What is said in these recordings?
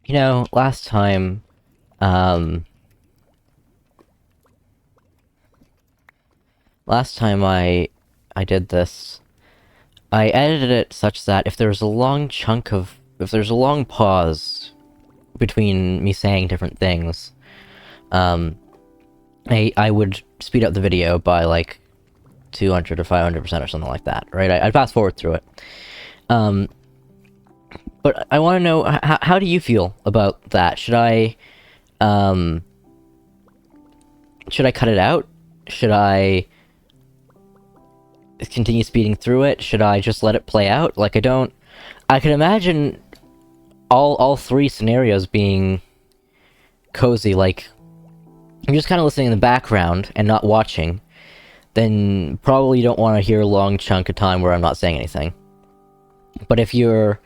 You know, um, last time I did this, I edited it such that if there's a if there's a long pause between me saying different things, um, I would speed up the video by like 200 or 500% or something like that, right? I'd fast forward through it. Um, but I want to know, how do you feel about that? Um, should I cut it out? Should I continue speeding through it? Should I just let it play out? Like, I can imagine all three scenarios being cozy, like, you're just kind of listening in the background and not watching, then probably you don't want to hear a long chunk of time where I'm not saying anything. But if you're,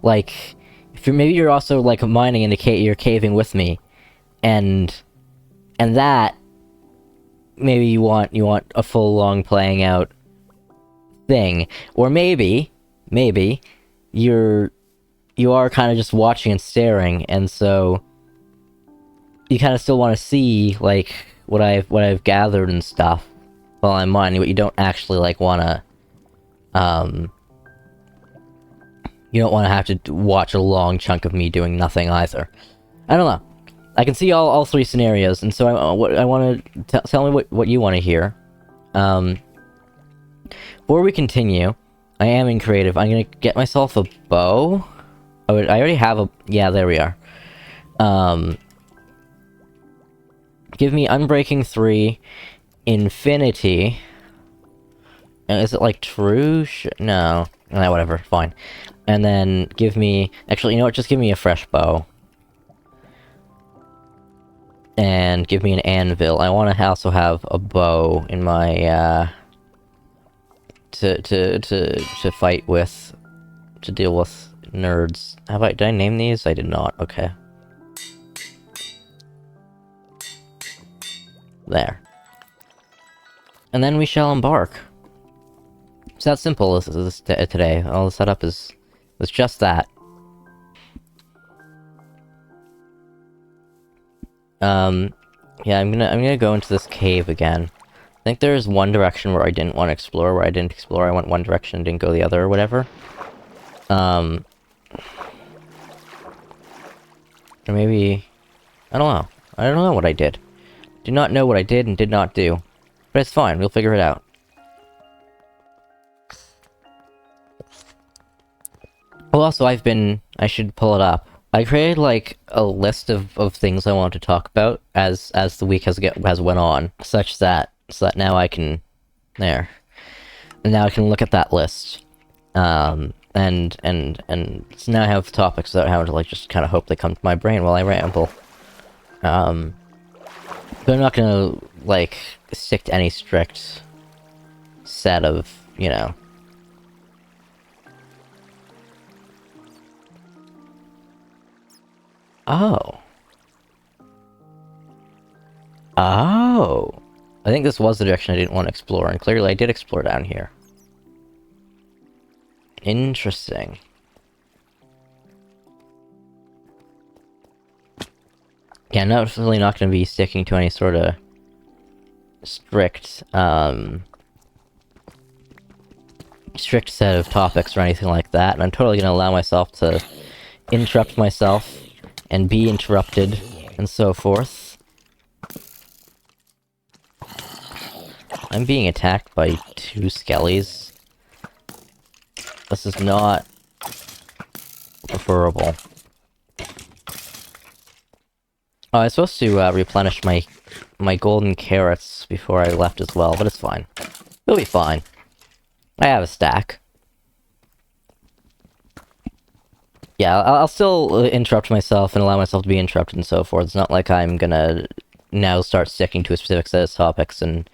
like, maybe you're also, like, mining in you're caving with me, and that, maybe you want a full long playing out thing. Or maybe you are kind of just watching and staring, and so you kind of still want to see, like, what I've gathered and stuff while I'm mining, but you don't actually, like, want to, you don't want to have to watch a long chunk of me doing nothing either. I don't know. I can see all three scenarios, and so I want to tell me what you want to hear. Before we continue, I am in creative. I'm gonna get myself a bow. I already have a... Yeah, there we are. Give me Unbreaking 3, Infinity. Is it, like, true? No. Nah, whatever, fine. And then give me... Actually, you know what? Just give me a fresh bow. And give me an anvil. I want to also have a bow in my, to fight with... To deal with nerds. Did I name these? I did not. Okay. There. And then we shall embark. It's that simple today. All the setup was just that. Yeah, I'm gonna go into this cave again. I think there's one direction where I didn't want to explore, where I didn't explore. I went one direction and didn't go the other, or whatever. Or maybe... I don't know. I don't know what I did. Do not know what I did and did not do. But it's fine, we'll figure it out. Well, also, I should pull it up. I created, like, a list of things I want to talk about as the week has went on, so that now I can... There. And now I can look at that list. And so now I have topics without having to, like, just kind of hope they come to my brain while I ramble. But I'm not gonna, like, stick to any strict set of, you know... Oh. Oh. I think this was the direction I didn't want to explore, and clearly I did explore down here. Interesting. Yeah, I'm definitely not going to be sticking to any sort of strict, strict set of topics or anything like that, and I'm totally going to allow myself to interrupt myself and be interrupted and so forth. I'm being attacked by two skellies. This is not preferable. Oh, I was supposed to replenish my golden carrots before I left as well, but it's fine. It'll be fine. I have a stack. Yeah, I'll still interrupt myself and allow myself to be interrupted and so forth. It's not like I'm gonna now start sticking to a specific set of topics and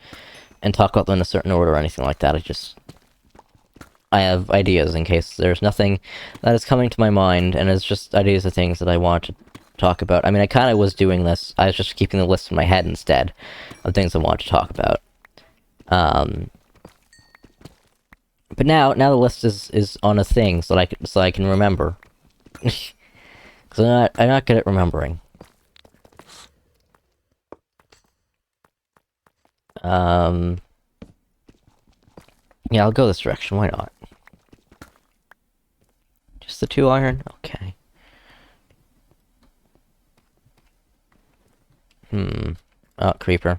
talk about them in a certain order or anything like that. I have ideas in case there's nothing that is coming to my mind, and it's just ideas of things that I want to talk about. I mean, I kind of was doing this. I was just keeping the list in my head instead of things I want to talk about. But now the list is on a thing so I can remember. Because I'm not good at remembering. Yeah, I'll go this direction, why not? Just the 2 iron? Okay. Oh, creeper.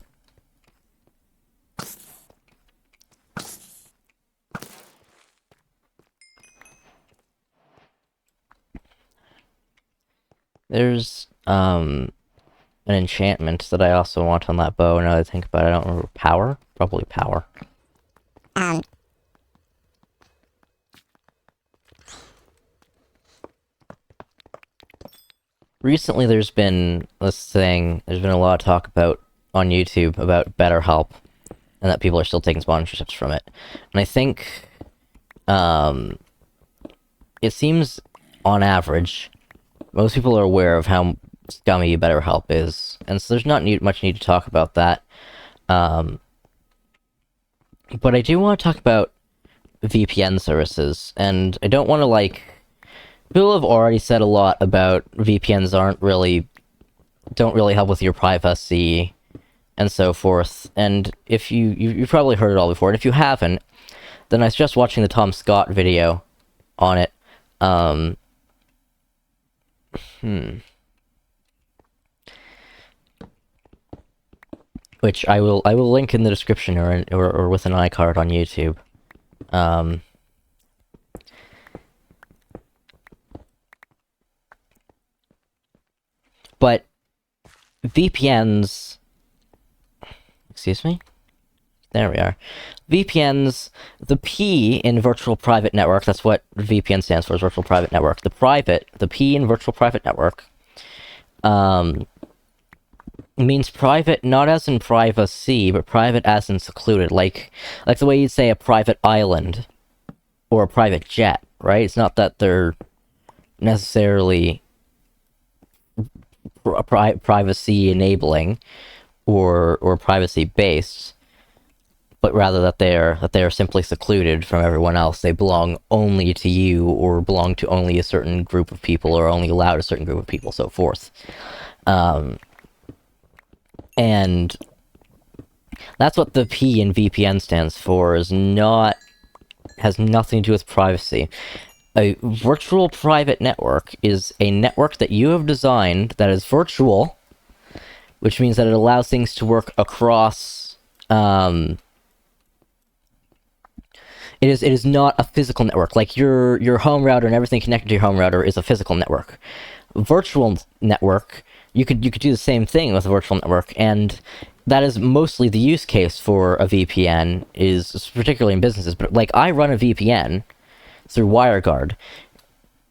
There's, an enchantment that I also want on that bow, now that I think about it. I don't remember. Power? Probably power. Recently there's been there's been a lot of talk on YouTube about BetterHelp, and that people are still taking sponsorships from it. And I think, it seems, on average, most people are aware of how scummy BetterHelp is, and so there's not much need to talk about that. But I do want to talk about VPN services, and I don't want to, like... People have already said a lot about VPNs don't really help with your privacy, and so forth, and if you've probably heard it all before, and if you haven't, then I suggest watching the Tom Scott video on it. Which I will link in the description or with an iCard on YouTube. But VPNs... Excuse me? There we are. VPNs, the P in virtual private network, that's what VPN stands for, is virtual private network. The P in virtual private network, means private not as in privacy, but private as in secluded. Like the way you'd say a private island, or a private jet, right? It's not that they're necessarily privacy enabling or privacy based, but rather that they are simply secluded from everyone else. They belong only to you, or belong to only a certain group of people, or only allowed a certain group of people, so forth. And that's what the P in VPN stands for, has nothing to do with privacy. A virtual private network is a network that you have designed that is virtual, which means that it allows things to work across... It is not a physical network. Like your home router and everything connected to your home router is a physical network. Virtual network, you could do the same thing with a virtual network, and that is mostly the use case for a VPN, is particularly in businesses. But like, I run a VPN through WireGuard.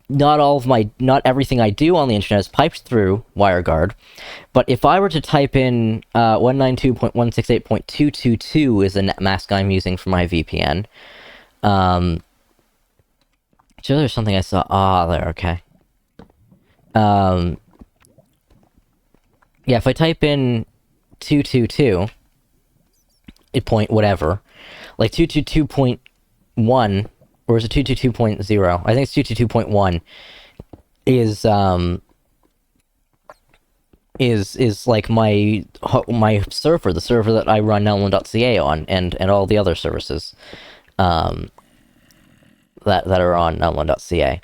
Not everything I do on the internet is piped through WireGuard, but if I were to type in 192.168.222 is the net mask I'm using for my VPN. So there's something I saw. There, okay. Yeah, if I type in 222, it point whatever, like 222.1, or is it 222.0? I think it's 222.1 is like my server, the server that I run Nelman.ca on, and all the other services that are on Nelman.ca.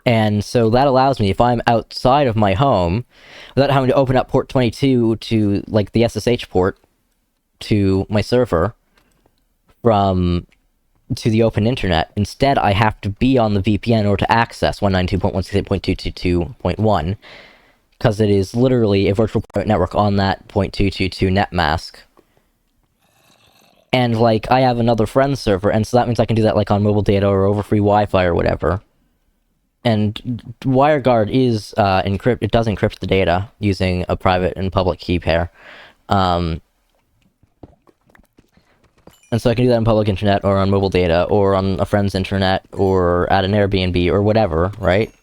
And so that allows me, if I'm outside of my home, without having to open up port 22 to, like, the SSH port to my server to the open internet, instead I have to be on the VPN in order to access 192.168.222.1, because it is literally a virtual private network on that .222 net mask. And, like, I have another friend's server, and so that means I can do that, like, on mobile data or over free Wi-Fi or whatever. And WireGuard is it does encrypt the data using a private and public key pair. And so I can do that on public internet, or on mobile data, or on a friend's internet, or at an Airbnb, or whatever, right?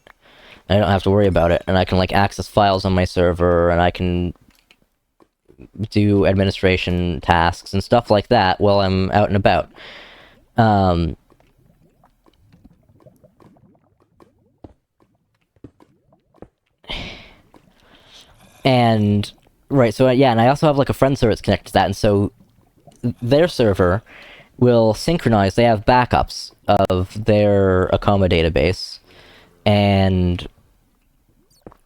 I don't have to worry about it, and I can, like, access files on my server, and I can do administration tasks and stuff like that while I'm out and about. And right, so yeah, and I also have like a friend server that's connected to that, and so their server will synchronize. They have backups of their Akama database, and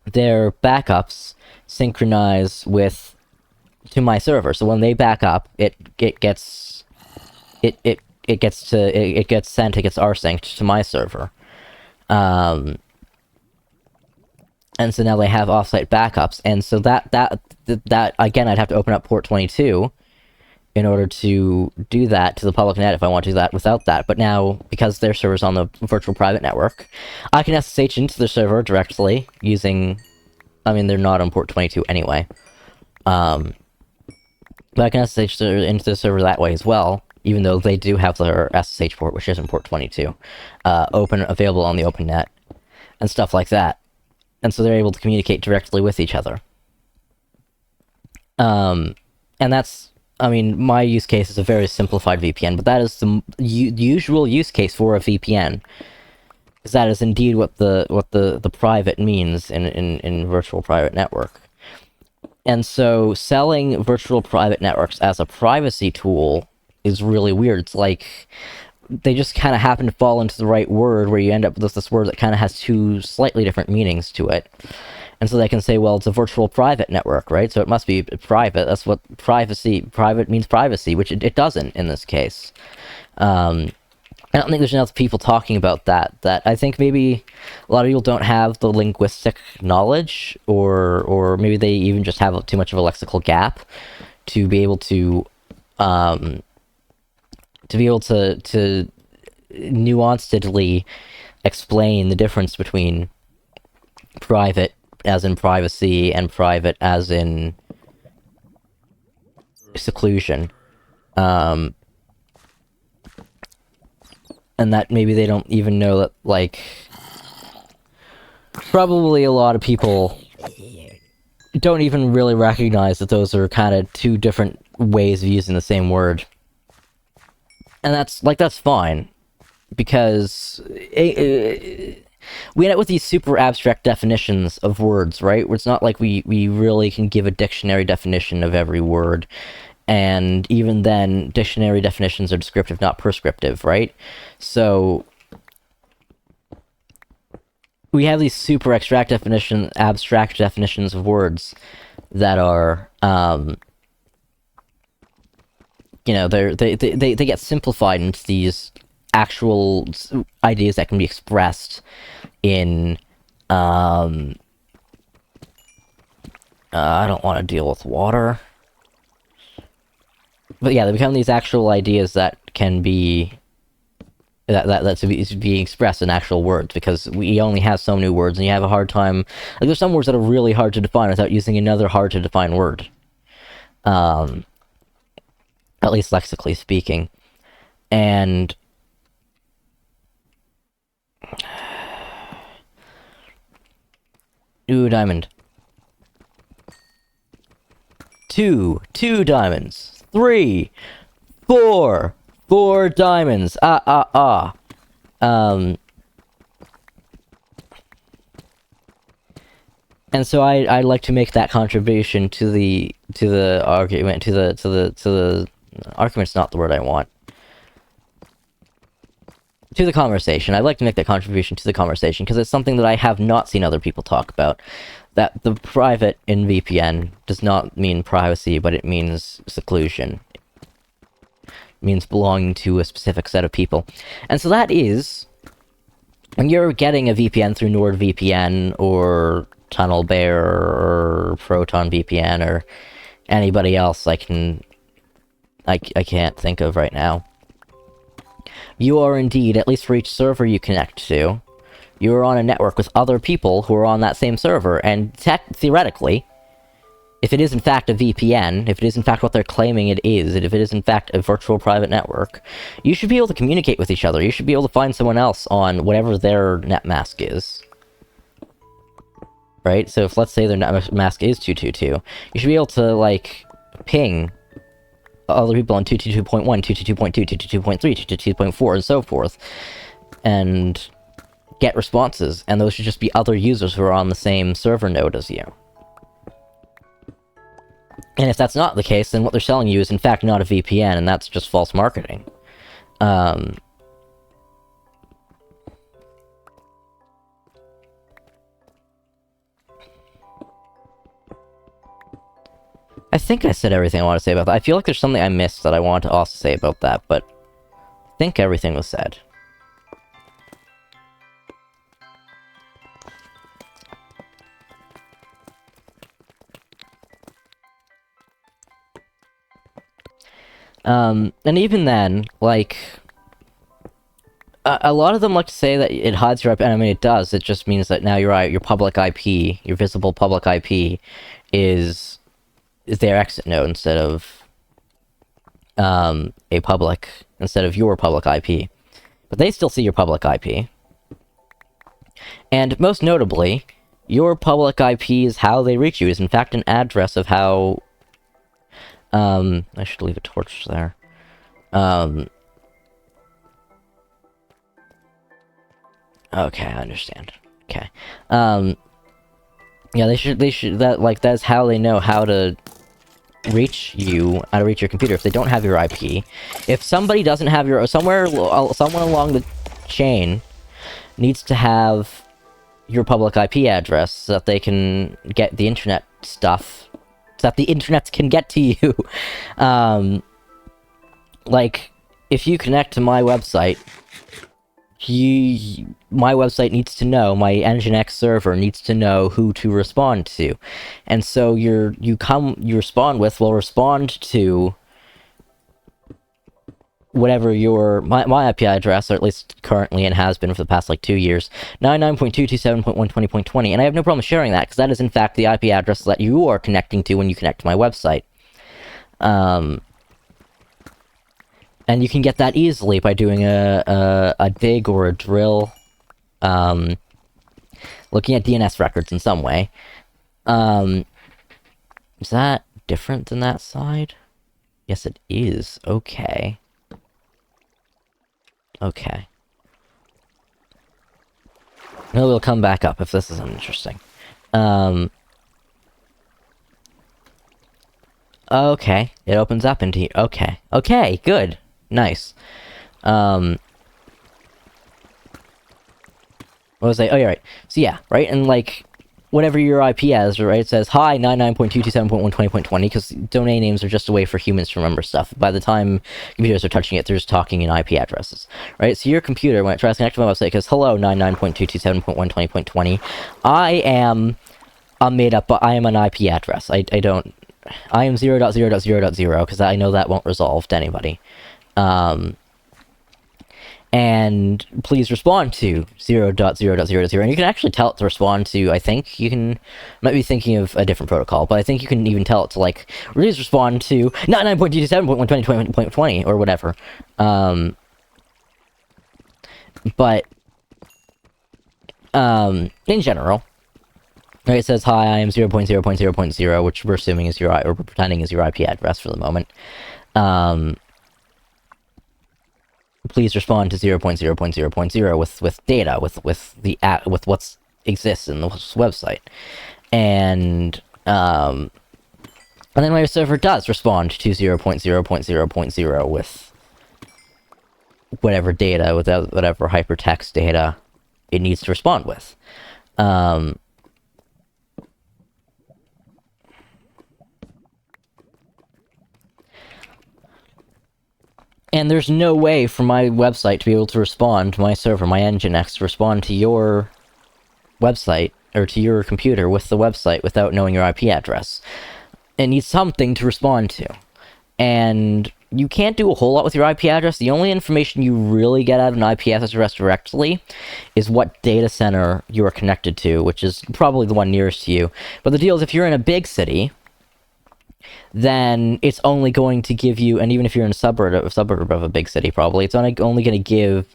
their backups synchronize to my server. So when they back up, it gets sent, it gets rsynced to my server. And so now they have offsite backups, and so that again, I'd have to open up port 22 in order to do that to the public net if I want to do that without that. But now, because their server's on the virtual private network, I can SSH into the server directly using... I mean, they're not on port 22 anyway. But I can SSH into the server that way as well, even though they do have their SSH port, which isn't port 22, available on the open net, and stuff like that. And so they're able to communicate directly with each other. And that's... I mean, my use case is a very simplified VPN, but that is the usual use case for a VPN. Because that is indeed what the private means in virtual private network. And so selling virtual private networks as a privacy tool is really weird. It's like they just kind of happen to fall into the right word, where you end up with this word that kind of has two slightly different meanings to it. And so they can say, well, it's a virtual private network, right? So it must be private. That's what private means, privacy, which it doesn't in this case. I don't think there's enough people talking about that I think maybe a lot of people don't have the linguistic knowledge, or maybe they even just have too much of a lexical gap to be able to nuancedly explain the difference between private as in privacy and private as in seclusion. And that maybe they don't even know that, like, probably a lot of people don't even really recognize that those are kind of two different ways of using the same word. And that's fine, because we end up with these super abstract definitions of words, right? Where it's not like we really can give a dictionary definition of every word. And even then, dictionary definitions are descriptive, not prescriptive, right? So we have these super abstract definitions of words that are, they get simplified into these actual ideas that can be expressed in, I don't want to deal with water. But yeah, they become these actual ideas that can be... that's being expressed in actual words, because we only have so many words, and you have a hard time... Like, there's some words that are really hard to define without using another hard-to-define word. At least lexically speaking. And... Ooh, diamond. Two diamonds. 3, 4 diamonds. And so I'd like to make that contribution to the argument, to the argument's not the word I want. To the conversation. I'd like to make that contribution to the conversation, because it's something that I have not seen other people talk about. That the private in VPN does not mean privacy, but it means seclusion. It means belonging to a specific set of people. And so that is, when you're getting a VPN through NordVPN, or TunnelBear, or Proton VPN, or anybody else I can't think of right now. You are indeed, at least for each server you connect to, you are on a network with other people who are on that same server, and theoretically, if it is in fact a VPN, if it is in fact what they're claiming it is, and if it is in fact a virtual private network, you should be able to communicate with each other. You should be able to find someone else on whatever their netmask is. Right? So if, let's say, their netmask is 222, you should be able to, like, ping other people on 222.1, 222.2, 222.3, 222.4, and so forth, and get responses, and those should just be other users who are on the same server node as you. And if that's not the case, then what they're selling you is in fact not a VPN, and that's just false marketing. I think I said everything I want to say about that. I feel like there's something I missed that I want to also say about that, but I think everything was said. And even then, like, a lot of them like to say that it hides your IP, and I mean it does. It just means that now your public IP, your visible public IP, is their exit node instead of your public IP. But they still see your public IP. And most notably, your public IP is how they reach you. Is in fact an address of how. I should leave a torch there. Okay, I understand. Okay. Yeah, they should, that's how they know how to reach you, how to reach your computer if they don't have your IP. If somebody doesn't have your, someone along the chain needs to have your public IP address so that they can get the internet stuff, so that the internet can get to you. Like, if you connect to my website, my website needs to know, my Nginx server needs to know who to respond to. And so you respond will respond to whatever my IP address, or at least currently and has been for the past like 2 years, 99.227.120.20, and I have no problem sharing that, because that is in fact the IP address that you are connecting to when you connect to my website. And you can get that easily by doing a dig or a drill, looking at DNS records in some way. Is that different than that side? Yes, it is. Okay. Okay. No, we'll come back up if this isn't interesting. Okay. It opens up into you. Okay. Okay, good. Nice. What was I? Oh, yeah, right. So yeah, right? And like, whatever your IP has, right? It says, hi, 99.227.120.20, because domain names are just a way for humans to remember stuff. By the time computers are touching it, they're just talking in IP addresses, right? So your computer, when it tries to connect to my website, goes, hello, 99.227.120.20. I am I am an IP address. I am 0.0.0.0, because I know that won't resolve to anybody. And please respond to 0.0.0.0, and you can actually tell it to respond to, I think you can, might be thinking of a different protocol, but I think you can even tell it to, like, please respond to 99.227.120.20, or whatever. But, in general, right, it says, hi, I am 0.0.0.0, which we're assuming is or we're pretending is your IP address for the moment. Please respond to 0.0.0.0 with data, with what exists in the website. And then my server does respond to 0.0.0.0 with whatever data, with whatever hypertext data it needs to respond with. And there's no way for my website to be able to respond to my server, my Nginx, to respond to your website, or to your computer with the website without knowing your IP address. It needs something to respond to. And you can't do a whole lot with your IP address. The only information you really get out of an IP address directly is what data center you are connected to, which is probably the one nearest to you. But the deal is, if you're in a big city, then it's only going to give you, and even if you're in a suburb of a big city, probably, it's only going to give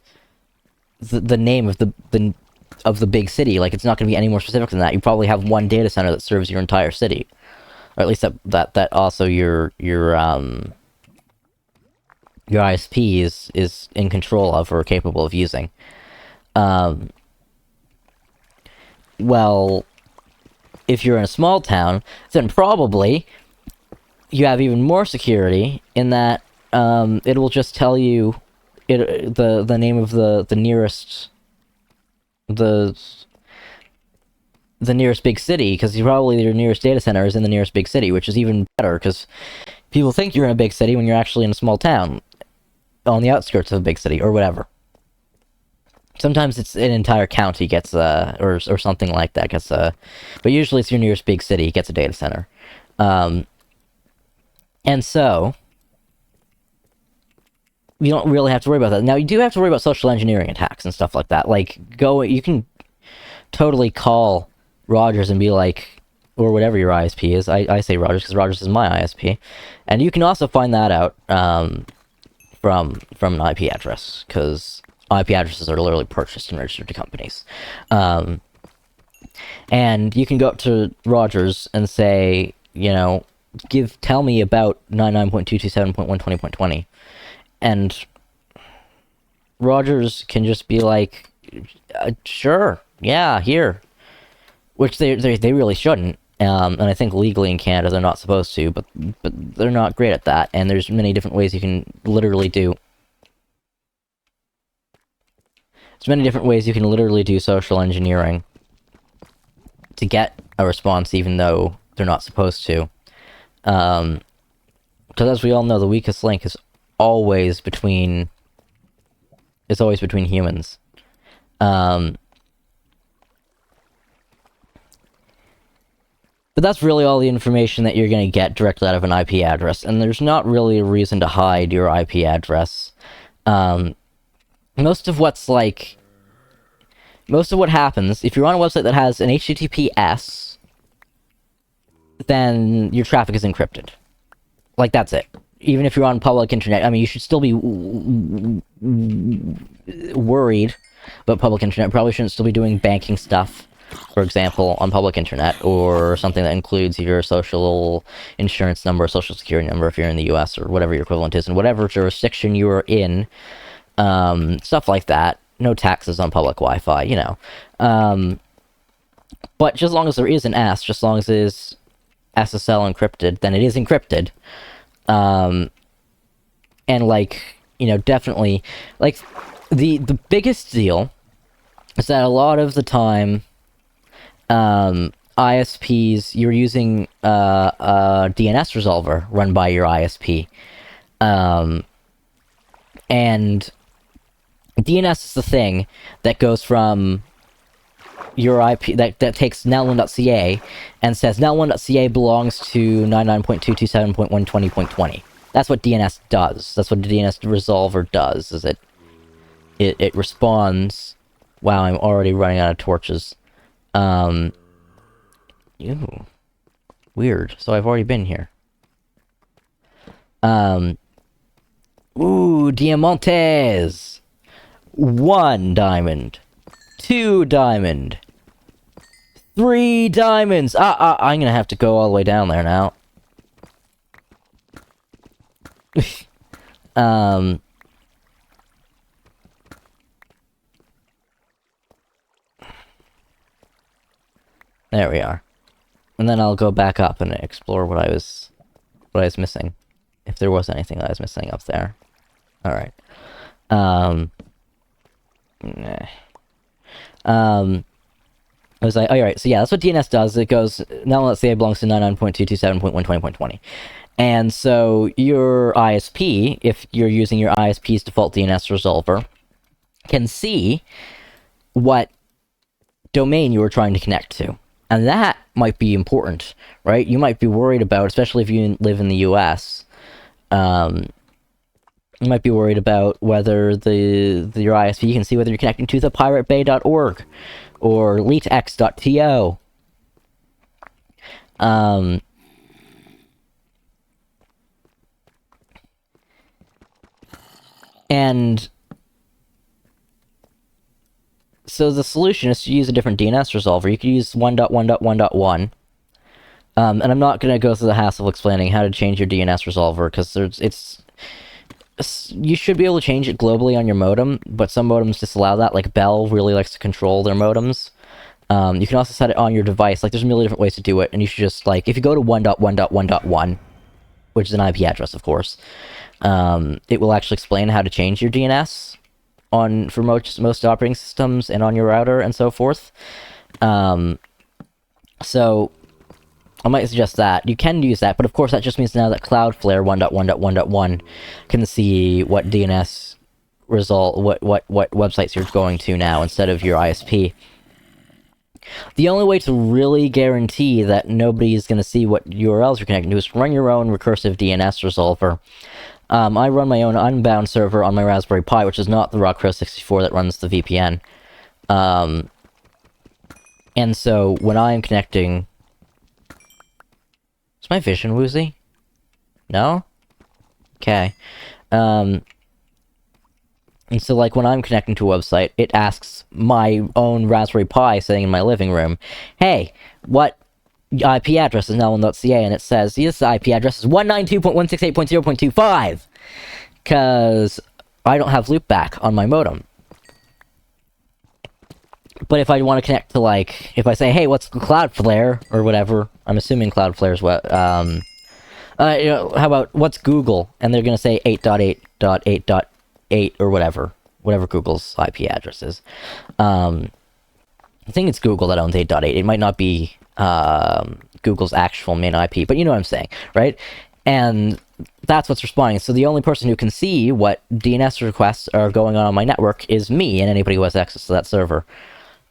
the name of the big city. Like, it's not going to be any more specific than that. You probably have one data center that serves your entire city, or at least that also your ISP is in control of or capable of using. Well, if you're in a small town, then probably you have even more security in that it will just tell you the name of the nearest the nearest big city, because probably your nearest data center is in the nearest big city, which is even better because people think you're in a big city when you're actually in a small town on the outskirts of a big city or whatever. Sometimes it's an entire county gets or something like that gets but usually it's your nearest big city gets a data center. And so you don't really have to worry about that. Now, you do have to worry about social engineering attacks and stuff like that. Like, you can totally call Rogers and be like, or whatever your ISP is. I say Rogers because Rogers is my ISP. And you can also find that out from an IP address, because IP addresses are literally purchased and registered to companies. And you can go up to Rogers and say, tell me about 99.227.120.20, and Rogers can just be like, sure, yeah, here, which they really shouldn't, and I think legally in Canada they're not supposed to, but they're not great at that, and there's many different ways you can literally do. There's many different ways you can literally do social engineering to get a response, even though they're not supposed to. Because as we all know, the weakest link is always between humans. But that's really all the information that you're going to get directly out of an IP address, and there's not really a reason to hide your IP address. Most of what happens, if you're on a website that has an HTTPS, then your traffic is encrypted. Like, that's it. Even if you're on public internet, I mean, you should still be worried about public internet. Probably shouldn't still be doing banking stuff, for example, on public internet, or something that includes your social insurance number, social security number if you're in the US, or whatever your equivalent is, in whatever jurisdiction you are in, stuff like that. No taxes on public Wi-Fi, but just as long as there is an S, just as long as it is SSL encrypted, then it is encrypted. And definitely, the biggest deal is that a lot of the time, ISPs, you're using a DNS resolver run by your ISP. And DNS is the thing that goes from your IP, that takes net1.ca and says net1.ca belongs to 99.227.120.20. That's what DNS does. That's what the DNS resolver does, is it responds... Wow, I'm already running out of torches. Ew. Weird. So I've already been here. Ooh, diamantes! 1 diamond. 2 diamond. 3 diamonds! I'm gonna have to go all the way down there now. There we are. And then I'll go back up and explore what I was missing. If there was anything that I was missing up there. Alright. I was like, alright, so yeah, that's what DNS does. It goes, now let's say it belongs to 99.227.120.20. And so your ISP, if you're using your ISP's default DNS resolver, can see what domain you were trying to connect to. And that might be important, right? You might be worried about, especially if you live in the US, you might be worried about whether your ISP can see whether you're connecting to the piratebay.org or leetx.to. And so the solution is to use a different DNS resolver. You could use 1.1.1.1. And I'm not going to go through the hassle of explaining how to change your DNS resolver, because you should be able to change it globally on your modem, but some modems disallow that. Like Bell really likes to control their modems. You can also set it on your device. Like, there's a million different ways to do it, and you should just, like, if you go to 1.1.1.1, which is an IP address, of course. It will actually explain how to change your DNS for most operating systems and on your router and so forth. So I might suggest that. You can use that, but of course that just means now that Cloudflare 1.1.1.1 can see what DNS result, what websites you're going to now instead of your ISP. The only way to really guarantee that nobody's going to see what URLs you're connecting to is run your own recursive DNS resolver. I run my own unbound server on my Raspberry Pi, which is not the Rockcrow 64 that runs the VPN. And so when I'm connecting... Is my vision woozy? No? Okay. And so, like, when I'm connecting to a website, it asks my own Raspberry Pi sitting in my living room, hey, what IP address is now1.ca? And it says, this IP address is 192.168.0.25, because I don't have loopback on my modem. But if I want to connect to, like, if I say, hey, what's Cloudflare, or whatever, I'm assuming Cloudflare's what, how about, what's Google? And they're going to say 8.8.8.8 or whatever Google's IP address is. I think it's Google that owns 8.8. It might not be Google's actual main IP, but you know what I'm saying, right? And that's what's responding. So the only person who can see what DNS requests are going on my network is me and anybody who has access to that server.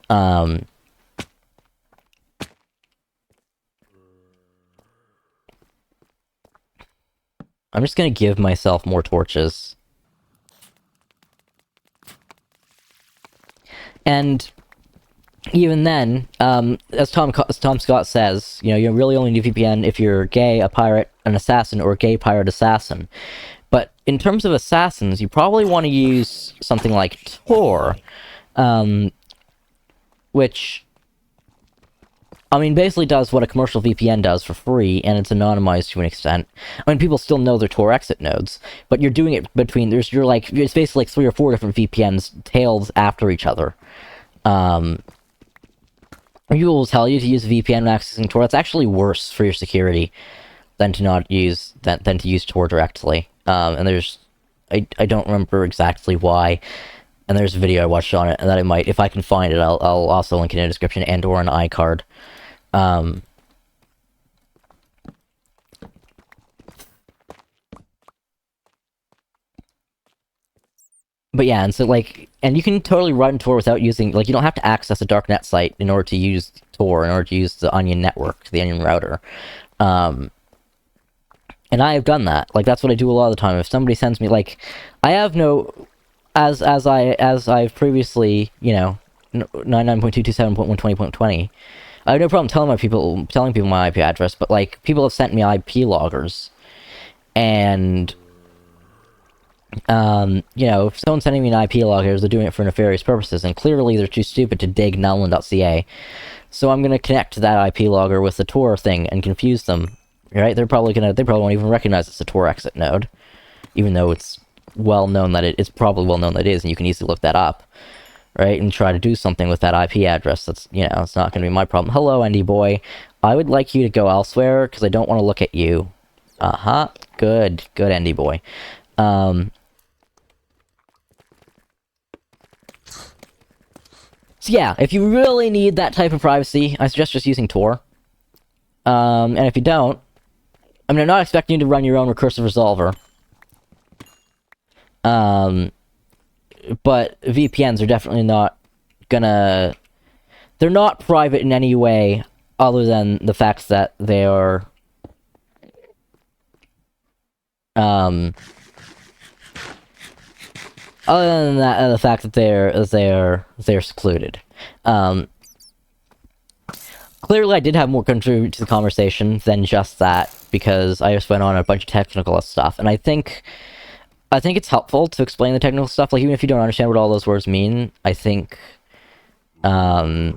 I'm just gonna give myself more torches. And even then, as Tom Scott says, you know, you really only need VPN if you're gay, a pirate, an assassin, or a gay pirate assassin. But in terms of assassins, you probably want to use something like Tor, which, I mean, basically does what a commercial VPN does for free, and it's anonymized to an extent. I mean, people still know their Tor exit nodes, but you're doing it between, it's basically like 3 or 4 different VPNs tailed after each other. People will tell you to use VPN when accessing Tor. That's actually worse for your security than to not use, than to use Tor directly. And I don't remember exactly why. And there's a video I watched on it, and that I might, if I can find it, I'll also link it in the description and or an iCard. But yeah, and so, like, and you can totally run Tor without using, like, you don't have to access a darknet site in order to use Tor, in order to use the Onion network, the Onion router. And I have done that. Like, that's what I do a lot of the time. If somebody sends me, like, I have no... As I've previously, you know, 99.227.120.20, I have no problem telling people my IP address, but, like, people have sent me IP loggers, and, you know, if someone's sending me an IP logger, they're doing it for nefarious purposes, and clearly they're too stupid to dig nullin.ca, so I'm gonna connect to that IP logger with the Tor thing and confuse them, right? They probably won't even recognize it's a Tor exit node, even though it's well known that it's probably well known that it is, and you can easily look that up, right? And try to do something with that IP address. That's, you know, it's not going to be my problem. Hello, Andy boy. I would like you to go elsewhere because I don't want to look at you. Good, Andy boy. So yeah, if you really need that type of privacy, I suggest just using Tor. And if you don't, I mean, I'm not expecting you to run your own recursive resolver. But VPNs are definitely not gonna... They're not private in any way other than the fact that they are... other than that, the fact that they're secluded. Clearly I did have more contribute to the conversation than just that, because I just went on a bunch of technical stuff, and I think it's helpful to explain the technical stuff, like, even if you don't understand what all those words mean, I think, there's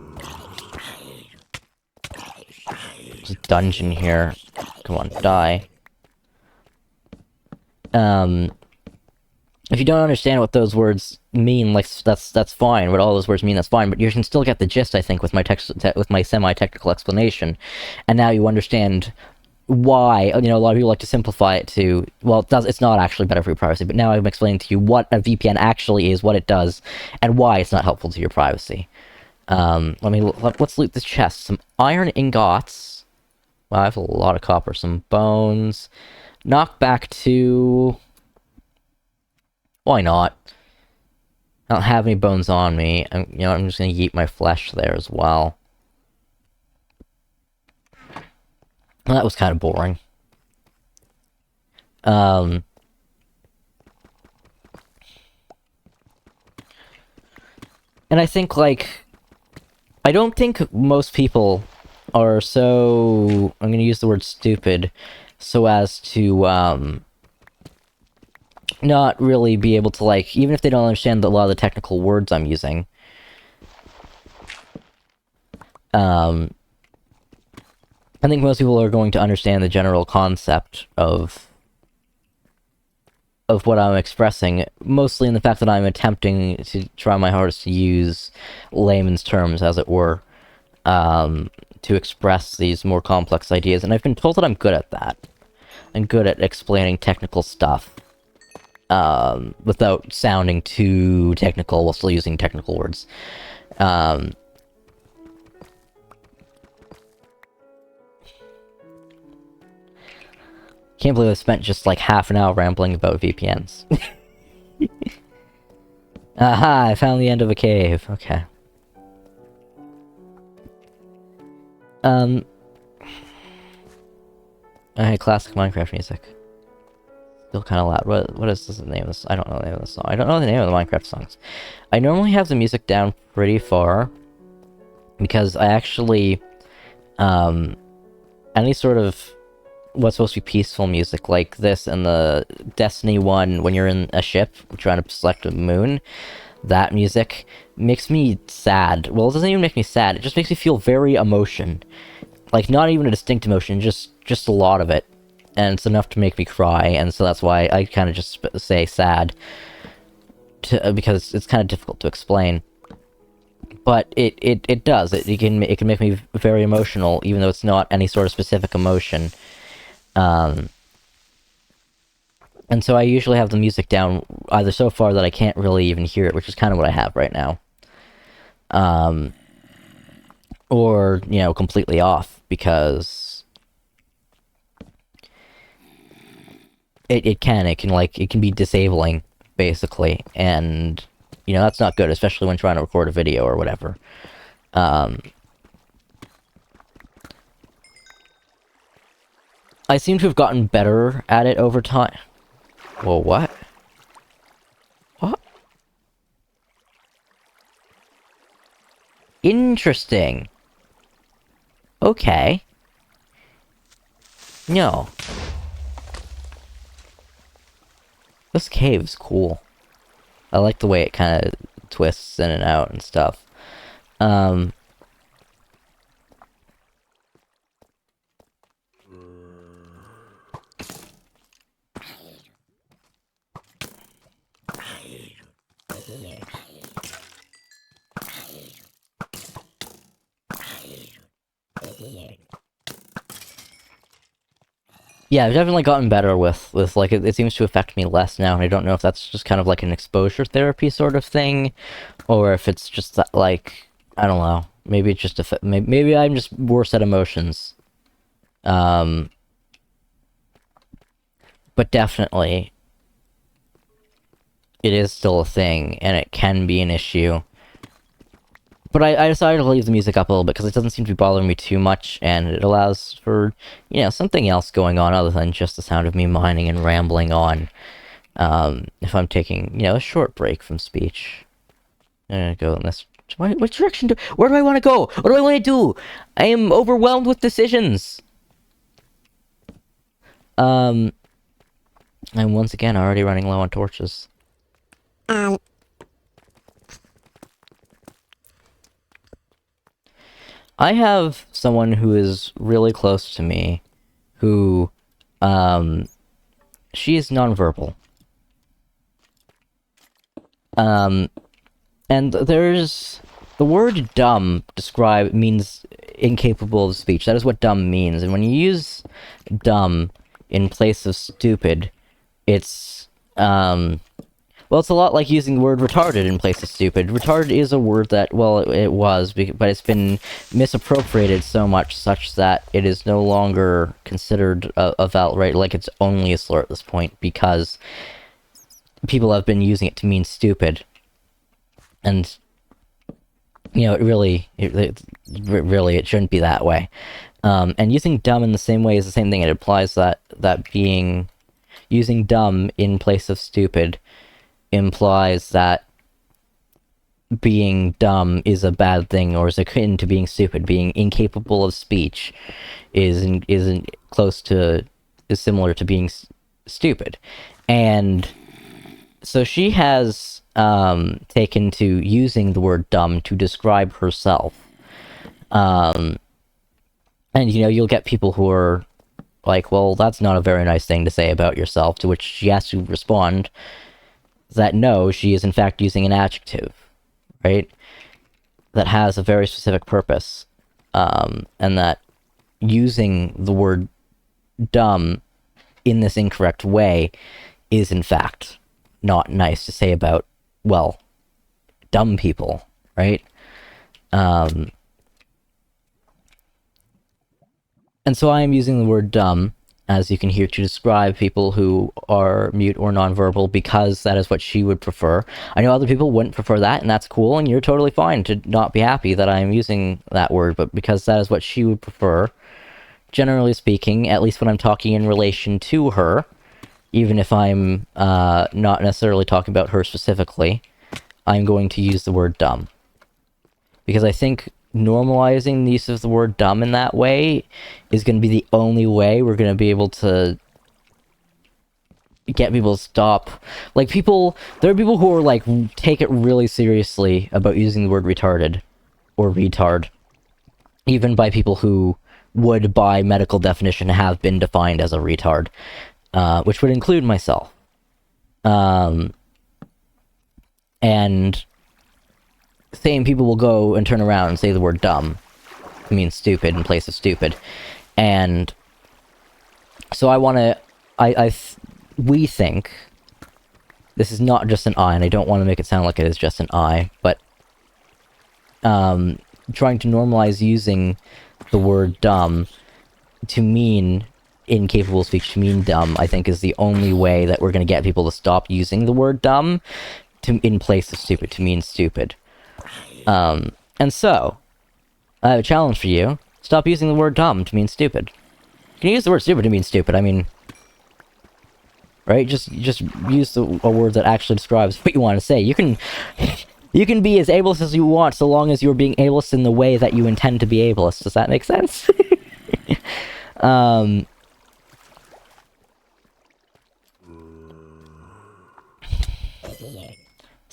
a dungeon here. Come on, die. If you don't understand what those words mean, like, that's fine, what all those words mean, that's fine, but you can still get the gist, I think, with my semi-technical explanation, and now you understand why, a lot of people like to simplify it to, well, it's not actually better for your privacy, but now I'm explaining to you what a VPN actually is, what it does, and why it's not helpful to your privacy. Let's loot this chest. Some iron ingots. Wow, I have a lot of copper. Some bones. Knockback 2. Why not? I don't have any bones on me. I'm just gonna yeet my flesh there as well. Well, that was kind of boring. And I think, I don't think most people are so, I'm gonna use the word stupid, so as to, not really be able to, even if they don't understand a lot of the technical words I'm using, I think most people are going to understand the general concept of what I'm expressing, mostly in the fact that I'm attempting to try my hardest to use layman's terms, as it were, to express these more complex ideas, and I've been told that I'm good at that. I'm good at explaining technical stuff, without sounding too technical while still using technical words. Can't believe I spent just half an hour rambling about VPNs. Aha, I found the end of a cave. Okay. I classic Minecraft music. Still kind of loud. What is the name of this? I don't know the name of the song. I don't know the name of the Minecraft songs. I normally have the music down pretty far, because I actually, any sort of what's supposed to be peaceful music like this and the Destiny 1 when you're in a ship trying to select a moon, that music makes me sad. Well, it doesn't even make me sad, it just makes me feel very emotion. Not even a distinct emotion, just a lot of it. And it's enough to make me cry, and so that's why I kind of just say sad. Because it's kind of difficult to explain. But it does. It can make me very emotional, even though it's not any sort of specific emotion. And so I usually have the music down either so far that I can't really even hear it, which is kind of what I have right now. Or, completely off, because it can be disabling, basically, and, that's not good, especially when trying to record a video or whatever. I seem to have gotten better at it over time. Whoa, what? What? Interesting. Okay. No. This cave's cool. I like the way it kind of twists in and out and stuff. Yeah, I've definitely gotten better with it seems to affect me less now, and I don't know if that's just kind of like an exposure therapy sort of thing, or if it's just that, I don't know, maybe it's just maybe I'm just worse at emotions. But definitely, it is still a thing, and it can be an issue. But I decided to leave the music up a little bit, because it doesn't seem to be bothering me too much, and it allows for, something else going on other than just the sound of me mining and rambling on. If I'm taking, a short break from speech. I'm gonna go in this... What direction where do I want to go? What do I want to do? I am overwhelmed with decisions! I'm once again already running low on torches. I have someone who is really close to me, who, she is nonverbal. And there's... The word dumb means incapable of speech. That is what dumb means. And when you use dumb in place of stupid, it's, well, it's a lot like using the word retarded in place of stupid. Retarded is a word that, well, it was, but it's been misappropriated so much such that it is no longer considered a valid, right? Like, it's only a slur at this point, because people have been using it to mean stupid. And, you know, it shouldn't be that way. And using dumb in the same way is the same thing. It implies that using dumb in place of stupid implies that being dumb is a bad thing, or is akin to being stupid. Being incapable of speech is similar to being stupid. And so she has taken to using the word dumb to describe herself. And, you know, you'll get people who are like, well, that's not a very nice thing to say about yourself, to which she has to respond that no, she is in fact using an adjective, right? That has a very specific purpose. And that using the word dumb in this incorrect way is in fact not nice to say about, well, dumb people, right? And so I am using the word dumb, as you can hear, to describe people who are mute or nonverbal, because that is what she would prefer. I know other people wouldn't prefer that, and that's cool, and you're totally fine to not be happy that I am using that word, but because that is what she would prefer, generally speaking, at least when I'm talking in relation to her, even if I'm not necessarily talking about her specifically, I'm going to use the word dumb. Because I think normalizing the use of the word dumb in that way is going to be the only way we're going to be able to get people to stop. Like, there are people who are like, take it really seriously about using the word retarded or retard, even by people who would, by medical definition, have been defined as a retard, which would include myself. And same people will go and turn around and say the word dumb. I mean stupid in place of stupid. And so we think, this is not just an I, and I don't want to make it sound like it is just an I, but trying to normalize using the word dumb to mean incapable of speech, to mean dumb, I think is the only way that we're going to get people to stop using the word dumb in place of stupid, to mean stupid. And so, I have a challenge for you. Stop using the word dumb to mean stupid. You can use the word stupid to mean stupid, I mean, right? Just use a word that actually describes what you want to say. You can be as ableist as you want, so long as you're being ableist in the way that you intend to be ableist. Does that make sense? So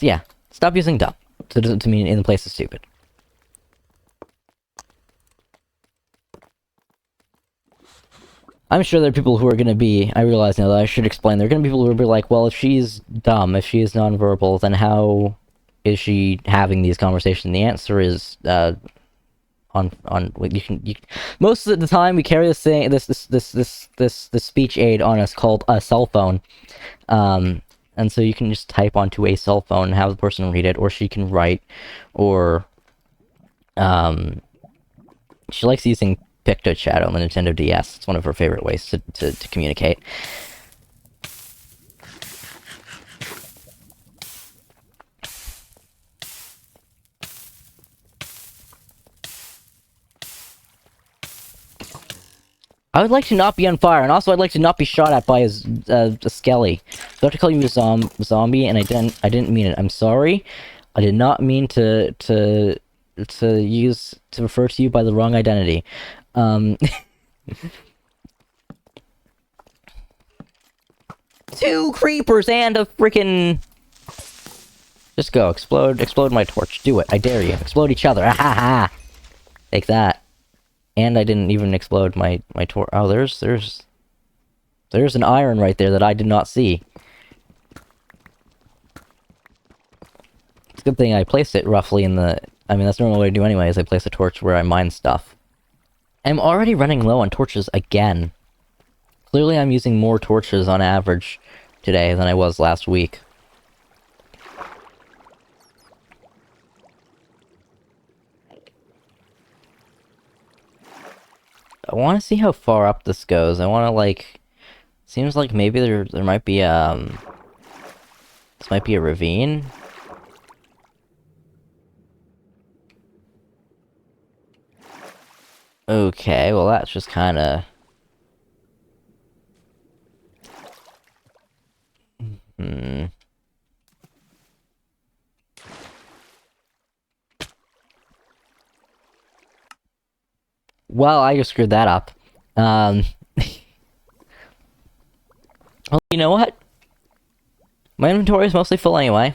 yeah, stop using dumb to mean in the place of stupid. I'm sure there are people who are going to be, I realize now that I should explain, there are going to be people who will be like, well, if she's dumb, if she is nonverbal, then how is she having these conversations? The answer is, most of the time we carry this thing, this speech aid on us called a cell phone, and so you can just type onto a cell phone and have the person read it, or she can write, or she likes using PictoChat on the Nintendo DS. It's one of her favorite ways to communicate. I would like to not be on fire, and also I'd like to not be shot at by a skelly. So I have to call you a zombie, and I didn't mean it. I'm sorry. I did not mean to refer to you by the wrong identity. 2 creepers and a freaking... Just go, explode my torch. Do it, I dare you. Explode each other, ha. Take that. And I didn't even explode my torch. Oh, there's an iron right there that I did not see. It's a good thing I placed it roughly in the... I mean, that's normally what I do anyways. I place a torch where I mine stuff. I'm already running low on torches again. Clearly I'm using more torches on average today than I was last week. I want to see how far up this goes. I want to, like... Seems like maybe there might be, This might be a ravine. Okay, well that's just kinda... Well, I just screwed that up. Well, you know what? My inventory is mostly full anyway.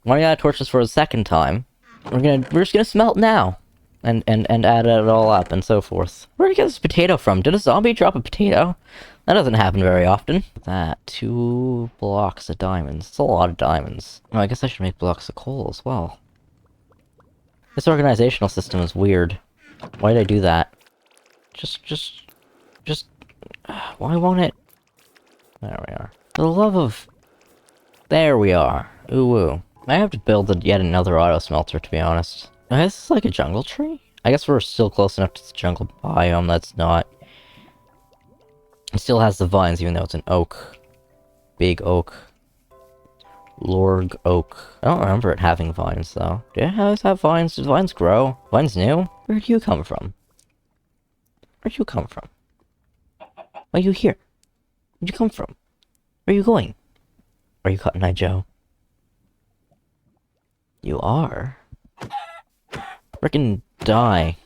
Why do I gotta torch this for a second time? We're just gonna smelt now. And add it all up and so forth. Where'd you get this potato from? Did a zombie drop a potato? That doesn't happen very often. That, 2 blocks of diamonds. That's a lot of diamonds. Oh, I guess I should make blocks of coal as well. This organizational system is weird. Why did I do that? Just... Why won't it? There we are. For the love of... There we are. Ooh woo. I have to build yet another auto smelter, to be honest. Is this like a jungle tree? I guess we're still close enough to the jungle biome that's not... It still has the vines, even though it's an oak. Big oak. Lorg oak. I don't remember it having vines, though. Do it have vines? Did vines grow? Vines new? Where'd you come from? Where'd you come from? Why are you here? Where'd you come from? Where are you going? Are you Cotton Eye Joe? You are? Frickin' die.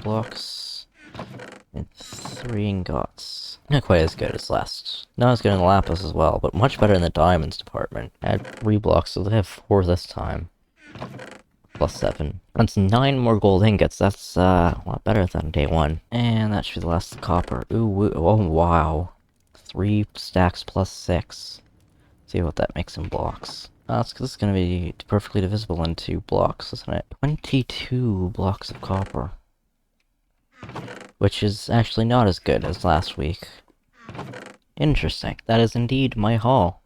Blocks and 3 ingots. Not quite as good as last. Not as good in the lapis as well, but much better in the diamonds department. Add 3 blocks, so they have 4 this time. Plus 7. That's 9 more gold ingots. That's a lot better than day 1. And that should be the last copper. Ooh, oh wow. 3 stacks plus 6. See what that makes in blocks. That's because it's going to be perfectly divisible into blocks, isn't it? 22 blocks of copper. Which is actually not as good as last week. Interesting. That is indeed my haul.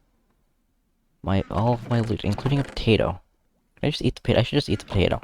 All of my loot, including a potato. Can I just eat the potato? I should just eat the potato.